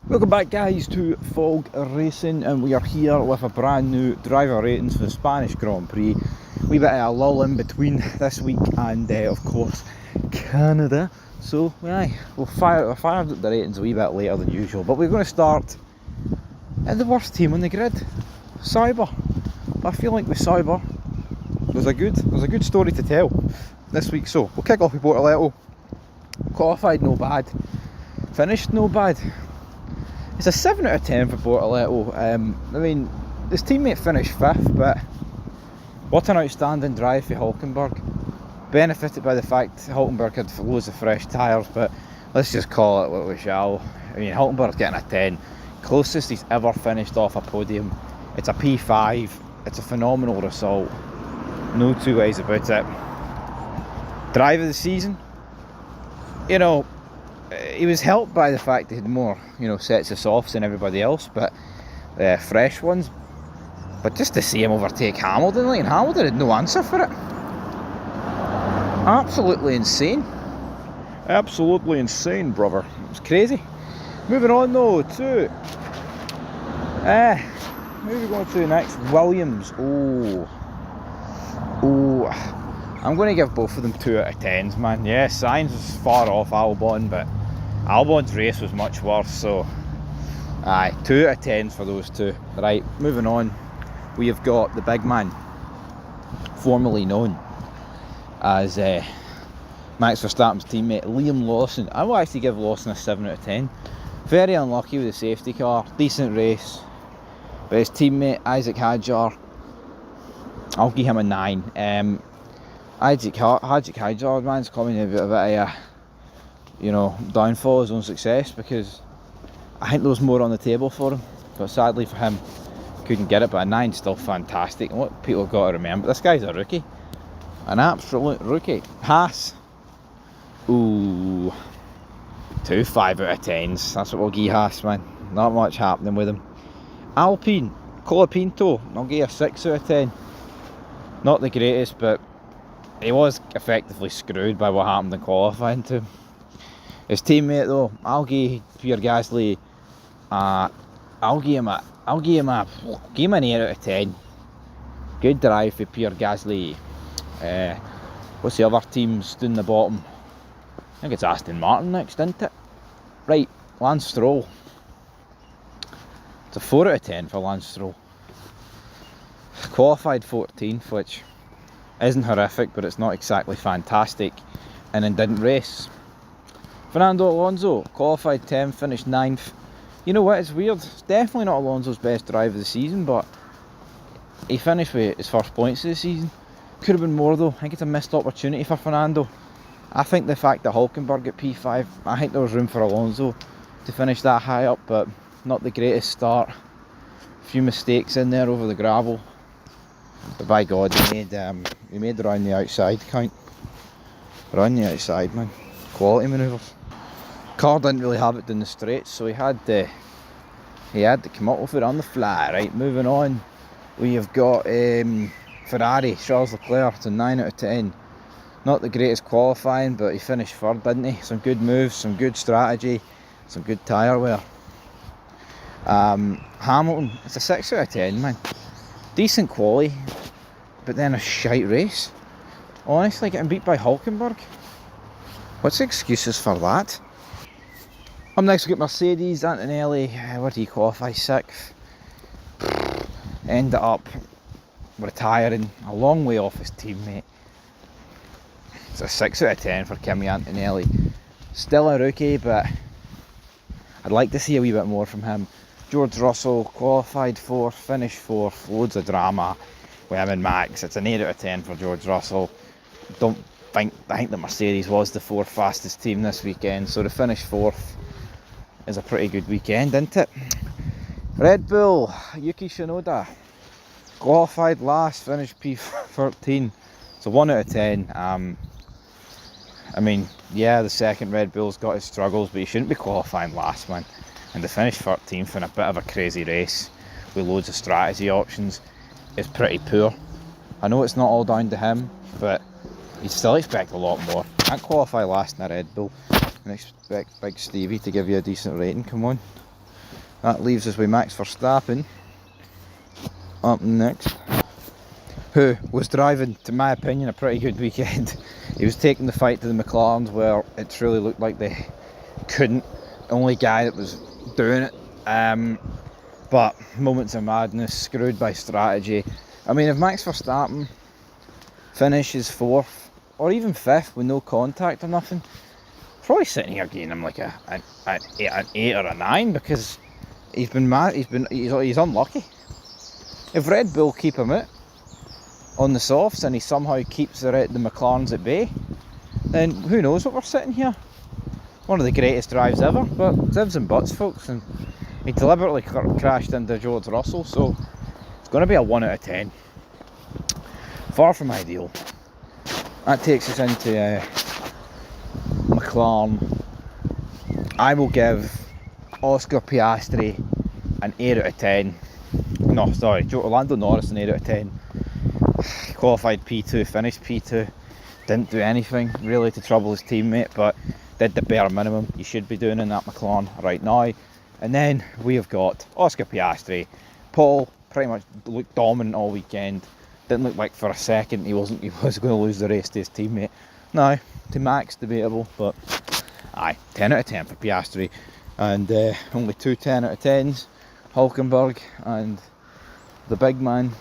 Welcome back guys to Fog Racing, and we are here with a brand new driver ratings for the Spanish Grand Prix. We bit of a lull in between this week and of course Canada, so we'll fire up the ratings a wee bit later than usual, but we're going to start at the worst team on the grid, Sauber. But I feel like with Sauber there's a good story to tell this week, so we'll kick off with Bortoleto. Qualified no bad, finished no bad. It's a 7 out of 10 for Bortoleto. I mean, his teammate finished 5th, but what an outstanding drive for Hulkenberg. Benefited by the fact Hulkenberg had loads of fresh tyres, but let's just call it what we shall. I mean, Hulkenberg's getting a 10. Closest he's ever finished off a podium. It's a P5. It's a phenomenal result. No two ways about it. Drive of the season, you know, he was helped by the fact that he had more, sets of softs than everybody else, but fresh ones. But just to see him overtake Hamilton, and Hamilton had no answer for it. Absolutely insane. Absolutely insane, brother. It was crazy. Moving on though to who are we going to next? Williams. I'm going to give both of them 2 out of 10s, man. Yeah, Sainz was far off Albon, but Albon's race was much worse, so 2 out of 10s for those two. Right, moving on, we have got the big man, formerly known as Max Verstappen's teammate, Liam Lawson. I will actually give Lawson a 7 out of 10. Very unlucky with the safety car, decent race, but his teammate Isaac Hadjar, I'll give him a 9. Isaac Hadjar, man's coming a bit of a downfall his own success, because I think there was more on the table for him, but sadly for him couldn't get it. But a 9's still fantastic, and what people have got to remember, this guy's a rookie, an absolute rookie. Haas, 2 5 out of 10s, that's what we'll give Haas, man. Not much happening with him. Alpine, Colapinto, I'll give a 6 out of 10. Not the greatest, but he was effectively screwed by what happened in qualifying to him. His teammate though, I'll give Pierre Gasly, I'll give him an 8 out of 10. Good drive for Pierre Gasly. What's the other teams down the bottom? I think it's Aston Martin next, isn't it? Right, Lance Stroll. It's a 4 out of 10 for Lance Stroll. Qualified 14th, which isn't horrific, but it's not exactly fantastic, and then didn't race. Fernando Alonso, qualified 10th, finished 9th. You know what, it's weird, it's definitely not Alonso's best drive of the season, but he finished with his first points of the season. Could have been more though. I think it's a missed opportunity for Fernando. I think the fact that Hulkenberg at P5, I think there was room for Alonso to finish that high up, but not the greatest start. A few mistakes in there over the gravel, but by God, he made around the outside count. Around the outside, man. Quality manoeuvres. Car didn't really have it down the straights, so he had to come up with it on the fly. Right, moving on, we have got Ferrari, Charles Leclerc. It's a 9 out of 10. Not the greatest qualifying, but he finished 3rd, didn't he? Some good moves, some good strategy, some good tyre wear. Hamilton, it's a 6 out of 10, man. Decent quality, but then a shite race. Honestly, getting beat by Hulkenberg. What's the excuses for that? Up next we got Mercedes, Antonelli. Where did he qualify? 6th. Ended up retiring a long way off his teammate. It's a 6 out of 10 for Kimi Antonelli. Still a rookie, but I'd like to see a wee bit more from him. George Russell, qualified 4th, finished 4th. Loads of drama with him and Max. It's an 8 out of 10 for George Russell. I think the Mercedes was the 4th fastest team this weekend, so to finish 4th is a pretty good weekend, isn't it? Red Bull, Yuki Tsunoda, qualified last, finished P13. So 1 out of 10. I mean, yeah, the second Red Bull's got his struggles, but he shouldn't be qualifying last, man. And to finish 13th in a bit of a crazy race with loads of strategy options is pretty poor. I know it's not all down to him, but you'd still expect a lot more. Can't qualify last in a Red Bull and expect Big Stevie to give you a decent rating, come on. That leaves us with Max Verstappen up next, who was driving, to my opinion, a pretty good weekend. He was taking the fight to the McLarens where it truly looked like they couldn't. Only guy that was doing it. But moments of madness, screwed by strategy. I mean, if Max Verstappen finishes 4th or even 5th with no contact or nothing, probably sitting here getting him like an 8 or a 9, because he's been mad. He's unlucky. If Red Bull keep him out on the softs and he somehow keeps the McLarens at bay, then who knows what we're sitting here. One of the greatest drives ever, but divs and buts, folks. And he deliberately crashed into George Russell, so it's going to be a 1 out of 10. Far from ideal. That takes us into McLaren. I will give Oscar Piastri an 8 out of 10. No, sorry, Lando Norris an 8 out of 10. Qualified P2, finished P2. Didn't do anything really to trouble his teammate, but did the bare minimum you should be doing in that McLaren right now. And then we have got Oscar Piastri. Paul pretty much looked dominant all weekend. Didn't look like for a second he was going to lose the race to his teammate. No, to Max, debatable, but aye, 10 out of 10 for Piastri. And only 2 10 out of 10s, Hulkenberg and the big man,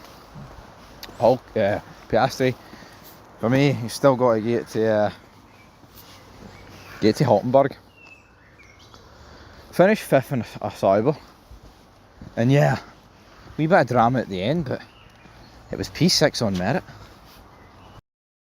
Piastri. For me, you've still got to get to Hulkenberg. Finished 5th in a Sauber, and yeah, wee bit of drama at the end, but it was P6 on merit.